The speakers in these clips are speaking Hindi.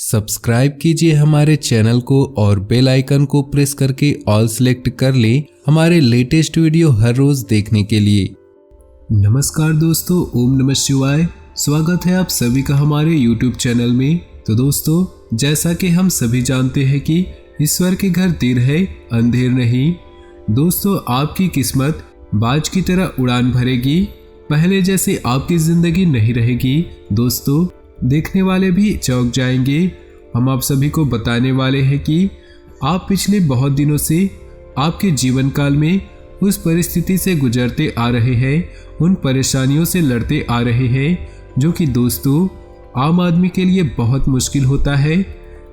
सब्सक्राइब कीजिए हमारे चैनल को और बेल आइकन को प्रेस करके ऑल सेलेक्ट कर लें हमारे लेटेस्ट वीडियो हर रोज देखने के लिए। नमस्कार दोस्तों, ओम नमः शिवाय। स्वागत है आप सभी का हमारे YouTube चैनल में। तो दोस्तों, जैसा कि हम सभी जानते हैं कि ईश्वर के घर देर है अंधेर नहीं। दोस्तों, आपकी किस्मत बाज की तरह उड़ान भरेगी, पहले जैसे आपकी जिंदगी नहीं रहेगी। दोस्तों, देखने वाले भी चौंक जाएंगे। हम आप सभी को बताने वाले हैं कि आप पिछले बहुत दिनों से आपके जीवन काल में उस परिस्थिति से गुजरते आ रहे हैं, उन परेशानियों से लड़ते आ रहे हैं जो कि दोस्तों आम आदमी के लिए बहुत मुश्किल होता है।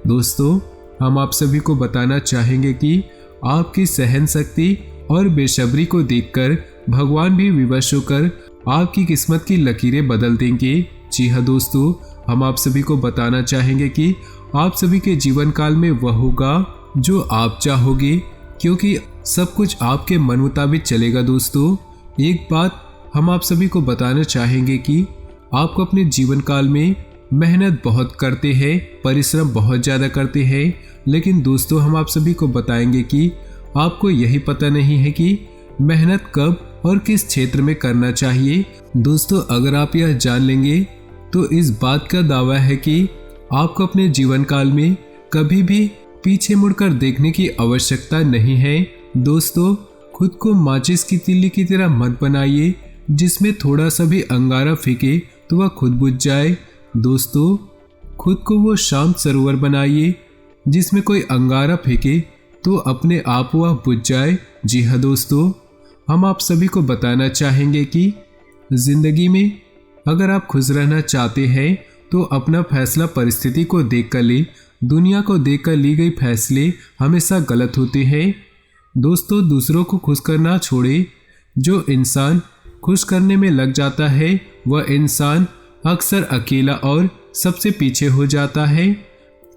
दोस्तों, हम आप सभी को बताना चाहेंगे कि आपकी सहन शक्ति और बेसब्री को देखकर भगवान भी विवश होकर आपकी किस्मत की लकीरें बदल देंगे। जी हाँ दोस्तों, हम आप सभी को बताना चाहेंगे कि आप सभी के जीवन काल में वह होगा जो आप चाहोगे, क्योंकि सब कुछ आपके मन मुताबिक चलेगा। दोस्तों, एक बात हम आप सभी को बताना चाहेंगे कि आपको अपने जीवन काल में मेहनत बहुत करते हैं, परिश्रम बहुत ज़्यादा करते हैं, लेकिन दोस्तों हम आप सभी को बताएंगे कि आपको यही पता नहीं है कि मेहनत कब और किस क्षेत्र में करना चाहिए। दोस्तों, अगर आप यह जान लेंगे तो इस बात का दावा है कि आपको अपने जीवन काल में कभी भी पीछे मुड़कर देखने की आवश्यकता नहीं है। दोस्तों, खुद को माचिस की तीली की तरह मत बनाइए, जिसमें थोड़ा सा भी अंगारा फेंके तो वह खुद बुझ जाए। दोस्तों, खुद को वो शांत सरोवर बनाइए जिसमें कोई अंगारा फेंके तो अपने आप वह बुझ जाए। जी हाँ दोस्तों, हम आप सभी को बताना चाहेंगे कि जिंदगी में अगर आप खुश रहना चाहते हैं तो अपना फैसला परिस्थिति को देख कर ले। दुनिया को देखकर ली गई फैसले हमेशा गलत होते हैं। दोस्तों, दूसरों को खुश करना छोड़े। जो इंसान खुश करने में लग जाता है वह इंसान अक्सर अकेला और सबसे पीछे हो जाता है,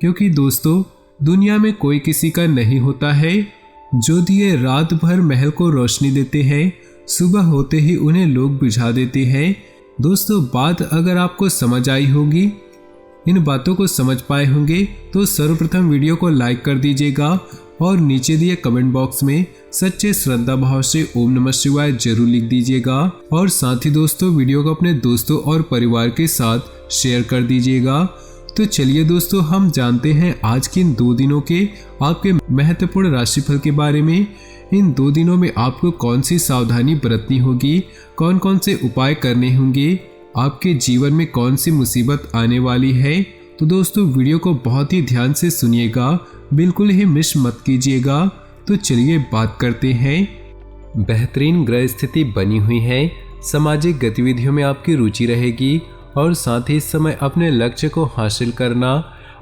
क्योंकि दोस्तों दुनिया में कोई किसी का नहीं होता है। जो दिए रात भर महल को रोशनी देते हैं, सुबह होते ही उन्हें लोग बुझा देते हैं। दोस्तों, बात अगर आपको समझ आई होगी, इन बातों को समझ पाए होंगे, तो सर्वप्रथम वीडियो को लाइक कर दीजिएगा और नीचे दिए कमेंट बॉक्स में सच्चे श्रद्धा भाव से ओम नमः शिवाय जरूर लिख दीजिएगा। और साथ ही दोस्तों, वीडियो को अपने दोस्तों और परिवार के साथ शेयर कर दीजिएगा। तो चलिए दोस्तों, हम जानते हैं आज के इन 2 दिनों के आपके महत्वपूर्ण राशिफल के बारे में। इन 2 दिनों में आपको कौन सी सावधानी बरतनी होगी, कौन कौन से उपाय करने होंगे, आपके जीवन में कौन सी मुसीबत आने वाली है। तो दोस्तों, वीडियो को बहुत ही ध्यान से सुनिएगा, बिल्कुल ही मिस मत कीजिएगा। तो चलिए बात करते हैं। बेहतरीन ग्रह स्थिति बनी हुई है, सामाजिक गतिविधियों में आपकी रुचि रहेगी और साथ ही इस समय अपने लक्ष्य को हासिल करना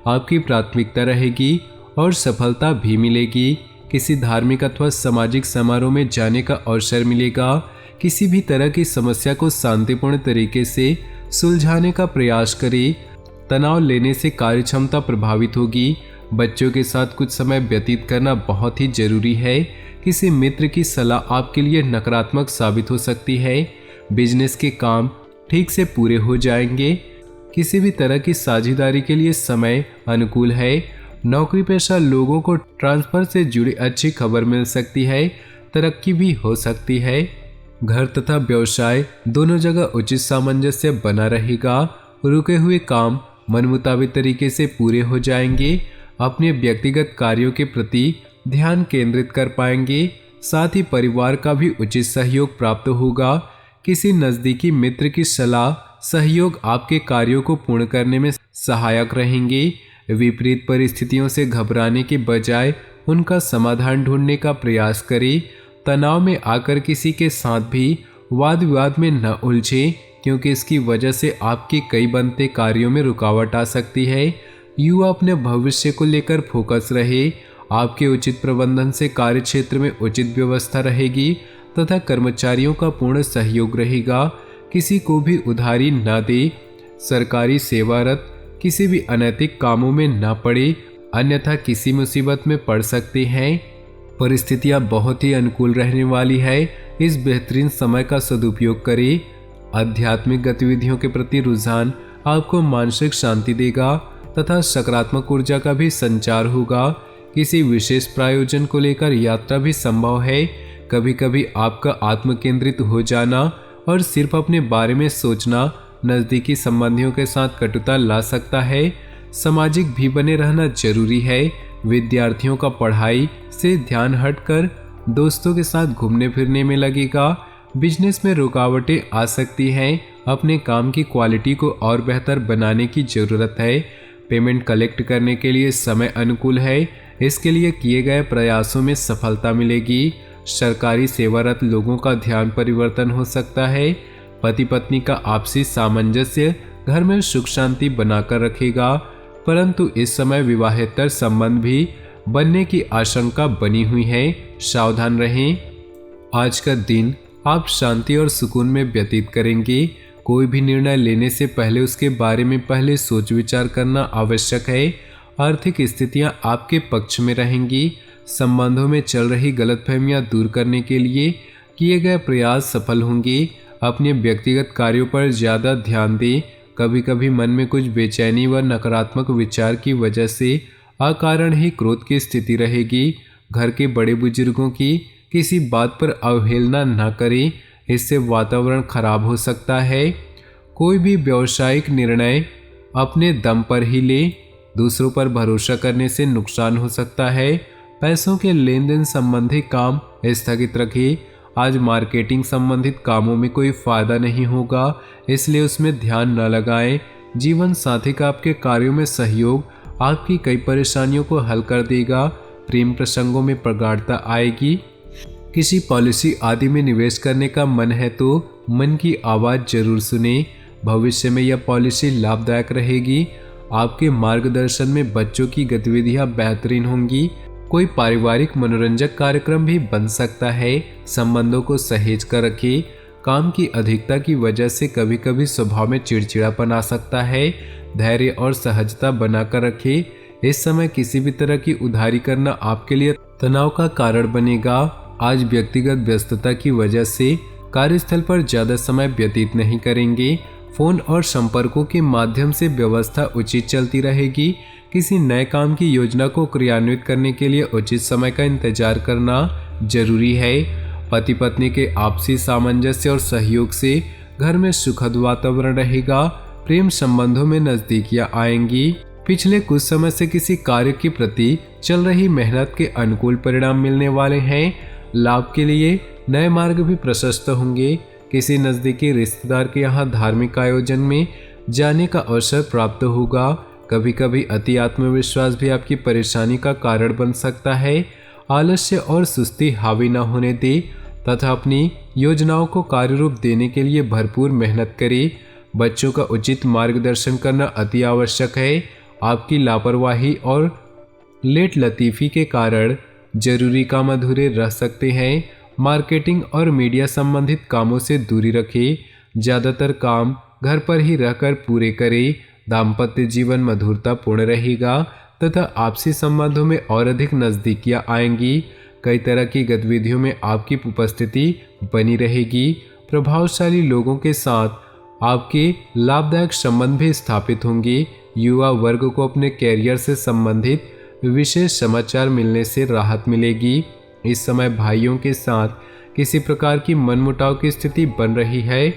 आपकी प्राथमिकता रहेगी और सफलता भी मिलेगी। किसी धार्मिक अथवा सामाजिक समारोह में जाने का अवसर मिलेगा। किसी भी तरह की समस्या को शांतिपूर्ण तरीके से सुलझाने का प्रयास करें। तनाव लेने से कार्यक्षमता प्रभावित होगी। बच्चों के साथ कुछ समय व्यतीत करना बहुत ही जरूरी है। किसी मित्र की सलाह आपके लिए नकारात्मक साबित हो सकती है। बिजनेस के काम ठीक से पूरे हो जाएंगे। किसी भी तरह की साझेदारी के लिए समय अनुकूल है। नौकरी पेशा लोगों को ट्रांसफर से जुड़ी अच्छी खबर मिल सकती है, तरक्की भी हो सकती है। घर तथा व्यवसाय दोनों जगह उचित सामंजस्य बना रहेगा। रुके हुए काम मन मुताबिक तरीके से पूरे हो जाएंगे। अपने व्यक्तिगत कार्यों के प्रति ध्यान केंद्रित कर पाएंगे। साथ ही परिवार का भी उचित सहयोग प्राप्त होगा। किसी नज़दीकी मित्र की सलाह सहयोग आपके कार्यों को पूर्ण करने में सहायक रहेंगे। विपरीत परिस्थितियों से घबराने के बजाय उनका समाधान ढूंढने का प्रयास करें। तनाव में आकर किसी के साथ भी वाद विवाद में न उलझे, क्योंकि इसकी वजह से आपके कई बनते कार्यों में रुकावट आ सकती है। युवा अपने भविष्य को लेकर फोकस रहे। आपके उचित प्रबंधन से कार्य क्षेत्र में उचित व्यवस्था रहेगी तथा कर्मचारियों का पूर्ण सहयोग रहेगा। किसी को भी उधारी न दे। सरकारी सेवारत किसी भी अनैतिक कामों में न पड़े, अन्यथा किसी मुसीबत में पड़ सकते हैं। परिस्थितियां बहुत ही अनुकूल रहने वाली है। इस बेहतरीन समय का सदुपयोग करें। आध्यात्मिक गतिविधियों के प्रति रुझान आपको मानसिक शांति देगा। तथा सकारात्मक ऊर्जा का भी संचार होगा। किसी विशेष प्रायोजन को लेकर यात्रा भी संभव है। कभी कभी आपका आत्म केंद्रित हो जाना और सिर्फ अपने बारे में सोचना नज़दीकी संबंधियों के साथ कटुता ला सकता है। सामाजिक भी बने रहना जरूरी है। विद्यार्थियों का पढ़ाई से ध्यान हटकर दोस्तों के साथ घूमने फिरने में लगेगा। बिजनेस में रुकावटें आ सकती हैं। अपने काम की क्वालिटी को और बेहतर बनाने की ज़रूरत है। पेमेंट कलेक्ट करने के लिए समय अनुकूल है। इसके लिए किए गए प्रयासों में सफलता मिलेगी। सरकारी सेवारत लोगों का ध्यान परिवर्तन हो सकता है। पति पत्नी का आपसी सामंजस्य घर में सुख शांति बनाकर रखेगा, परंतु इस समय विवाहेतर संबंध भी बनने की आशंका बनी हुई है। सावधान रहें। आज का दिन आप शांति और सुकून में व्यतीत करेंगे। कोई भी निर्णय लेने से पहले उसके बारे में पहले सोच विचार करना आवश्यक है। आर्थिक स्थितियां आपके पक्ष में रहेंगी। संबंधों में चल रही गलतफहमियां दूर करने के लिए किए गए प्रयास सफल होंगे। अपने व्यक्तिगत कार्यों पर ज़्यादा ध्यान दें। कभी कभी मन में कुछ बेचैनी व नकारात्मक विचार की वजह से अकारण ही क्रोध की स्थिति रहेगी। घर के बड़े बुजुर्गों की किसी बात पर अवहेलना न करें, इससे वातावरण खराब हो सकता है। कोई भी व्यावसायिक निर्णय अपने दम पर ही ले, दूसरों पर भरोसा करने से नुकसान हो सकता है। पैसों के लेन देन संबंधी काम स्थगित रखें। आज मार्केटिंग संबंधित कामों में कोई फायदा नहीं होगा, इसलिए उसमें ध्यान न लगाएं। जीवन साथी का आपके कार्यों में सहयोग आपकी कई परेशानियों को हल कर देगा। प्रेम प्रसंगों में प्रगाढ़ता आएगी। किसी पॉलिसी आदि में निवेश करने का मन है तो मन की आवाज़ जरूर सुने। भविष्य में यह पॉलिसी लाभदायक रहेगी। आपके मार्गदर्शन में बच्चों की गतिविधियां बेहतरीन होंगी। कोई पारिवारिक मनोरंजक कार्यक्रम भी बन सकता है। संबंधों को सहेज कर रखें। काम की अधिकता की वजह से कभी कभी स्वभाव में चिड़चिड़ापन आ सकता है। धैर्य और सहजता बनाकर रखें। इस समय किसी भी तरह की उधारी करना आपके लिए तनाव का कारण बनेगा। आज व्यक्तिगत व्यस्तता की वजह से कार्यस्थल पर ज़्यादा समय व्यतीत नहीं करेंगे। फोन और संपर्कों के माध्यम से व्यवस्था उचित चलती रहेगी। किसी नए काम की योजना को क्रियान्वित करने के लिए उचित समय का इंतजार करना जरूरी है। पति पत्नी के आपसी सामंजस्य और सहयोग से घर में सुखद वातावरण रहेगा। प्रेम संबंधों में नजदीकियां आएंगी। पिछले कुछ समय से किसी कार्य के प्रति चल रही मेहनत के अनुकूल परिणाम मिलने वाले हैं। लाभ के लिए नए मार्ग भी प्रशस्त होंगे। किसी नज़दीकी रिश्तेदार के यहाँ धार्मिक आयोजन में जाने का अवसर प्राप्त होगा। कभी कभी अति आत्मविश्वास भी आपकी परेशानी का कारण बन सकता है। आलस्य और सुस्ती हावी न होने दे तथा अपनी योजनाओं को कार्यरूप देने के लिए भरपूर मेहनत करें। बच्चों का उचित मार्गदर्शन करना अति आवश्यक है। आपकी लापरवाही और लेट लतीफ़ी के कारण जरूरी काम अधूरे रह सकते हैं। मार्केटिंग और मीडिया संबंधित कामों से दूरी रखें। ज़्यादातर काम घर पर ही रहकर पूरे करें। दाम्पत्य जीवन मधुरतापूर्ण रहेगा तथा आपसी संबंधों में और अधिक नज़दीकियां आएंगी। कई तरह की गतिविधियों में आपकी उपस्थिति बनी रहेगी। प्रभावशाली लोगों के साथ आपके लाभदायक संबंध भी स्थापित होंगे। युवा वर्ग को अपने कैरियर से संबंधित विशेष समाचार मिलने से राहत मिलेगी। इस समय भाइयों के साथ किसी प्रकार की मनमुटाव की स्थिति बन रही है।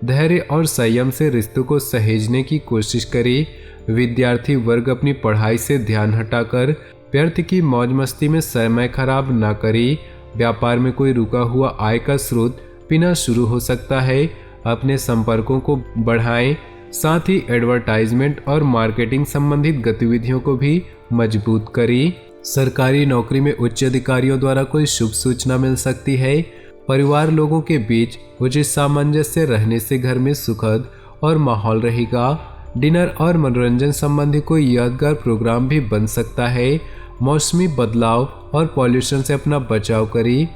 धैर्य और संयम से रिश्तों को सहेजने की कोशिश करें। विद्यार्थी वर्ग अपनी पढ़ाई से ध्यान हटाकर व्यर्थ की मौज मस्ती में समय खराब न करें। व्यापार में कोई रुका हुआ आय का स्रोत बिना शुरू हो सकता है। अपने संपर्कों को बढ़ाएं। साथ ही एडवर्टाइजमेंट और मार्केटिंग संबंधित गतिविधियों को भी मजबूत करें। सरकारी नौकरी में उच्च अधिकारियों द्वारा कोई शुभ सूचना मिल सकती है। परिवार लोगों के बीच उचित सामंजस्य रहने से घर में सुखद और माहौल रहेगा। डिनर और मनोरंजन संबंधी कोई यादगार प्रोग्राम भी बन सकता है। मौसमी बदलाव और पॉल्यूशन से अपना बचाव करें।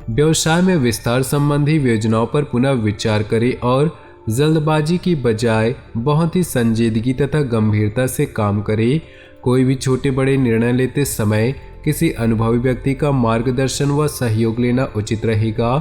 व्यवसाय में विस्तार संबंधी योजनाओं पर पुनः विचार करें और जल्दबाजी की बजाय बहुत ही संजीदगी तथा गंभीरता से काम करें। कोई भी छोटे बड़े निर्णय लेते समय किसी अनुभवी व्यक्ति का मार्गदर्शन व सहयोग लेना उचित रहेगा।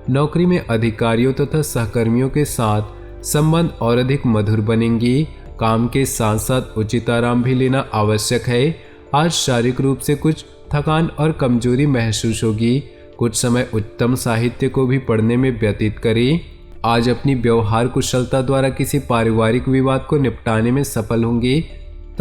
नौकरी में अधिकारियों तथा सहकर्मियों के साथ संबंध और अधिक मधुर बनेंगे। काम के साथ साथ उचित आराम भी लेना आवश्यक है। आज शारीरिक रूप से कुछ थकान और कमजोरी महसूस होगी। कुछ समय उत्तम साहित्य को भी पढ़ने में व्यतीत करें। आज अपनी व्यवहार कुशलता द्वारा किसी पारिवारिक विवाद को निपटाने में सफल होंगे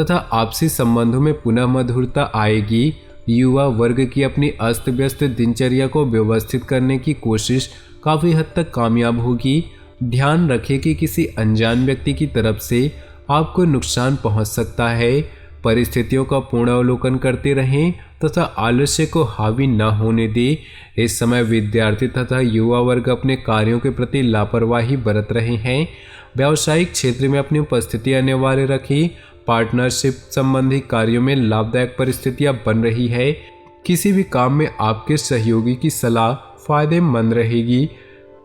तथा आपसी संबंधों में पुनः मधुरता आएगी। युवा वर्ग की अपनी अस्त व्यस्त दिनचर्या को व्यवस्थित करने की कोशिश काफ़ी हद तक कामयाब होगी। ध्यान रखें कि किसी अनजान व्यक्ति की तरफ से आपको नुकसान पहुंच सकता है। परिस्थितियों का पूर्ण अवलोकन करते रहें तथा आलस्य को हावी न होने दें। इस समय विद्यार्थी तथा युवा वर्ग अपने कार्यों के प्रति लापरवाही बरत रहे हैं। व्यावसायिक क्षेत्र में अपनी उपस्थिति अनिवार्य रखें। पार्टनरशिप संबंधी कार्यों में लाभदायक परिस्थितियां बन रही है। किसी भी काम में आपके सहयोगी की सलाह फायदेमंद रहेगी।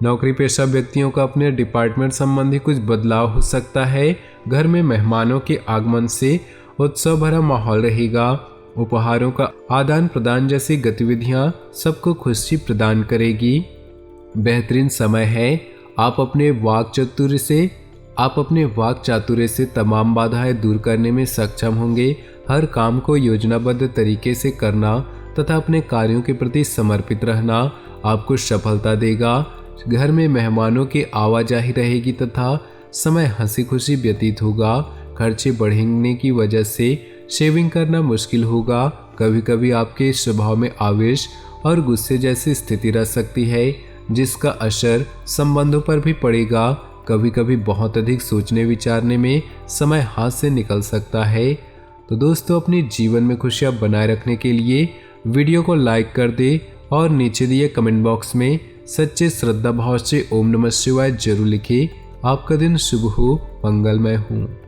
नौकरी पेशा व्यक्तियों का अपने डिपार्टमेंट संबंधी कुछ बदलाव हो सकता है। घर में मेहमानों के आगमन से उत्सव भरा माहौल रहेगा। उपहारों का आदान प्रदान जैसी गतिविधियां सबको खुशी प्रदान करेगी। बेहतरीन समय है। आप अपने वाक चातुर्य से तमाम बाधाएं दूर करने में सक्षम होंगे। हर काम को योजनाबद्ध तरीके से करना तथा अपने कार्यों के प्रति समर्पित रहना आपको सफलता देगा। घर में मेहमानों की आवाजाही रहेगी तथा समय हंसी खुशी व्यतीत होगा। खर्चे बढ़ने की वजह से शेविंग करना मुश्किल होगा। कभी कभी आपके स्वभाव में आवेश और गुस्से जैसी स्थिति रह सकती है, जिसका असर संबंधों पर भी पड़ेगा। कभी कभी बहुत अधिक सोचने विचारने में समय हाथ से निकल सकता है। तो दोस्तों, अपने जीवन में खुशियां बनाए रखने के लिए वीडियो को लाइक कर दे और नीचे दिए कमेंट बॉक्स में सच्चे श्रद्धा भाव से ओम नमः शिवाय जरूर लिखें। आपका दिन शुभ हो, मंगलमय हो।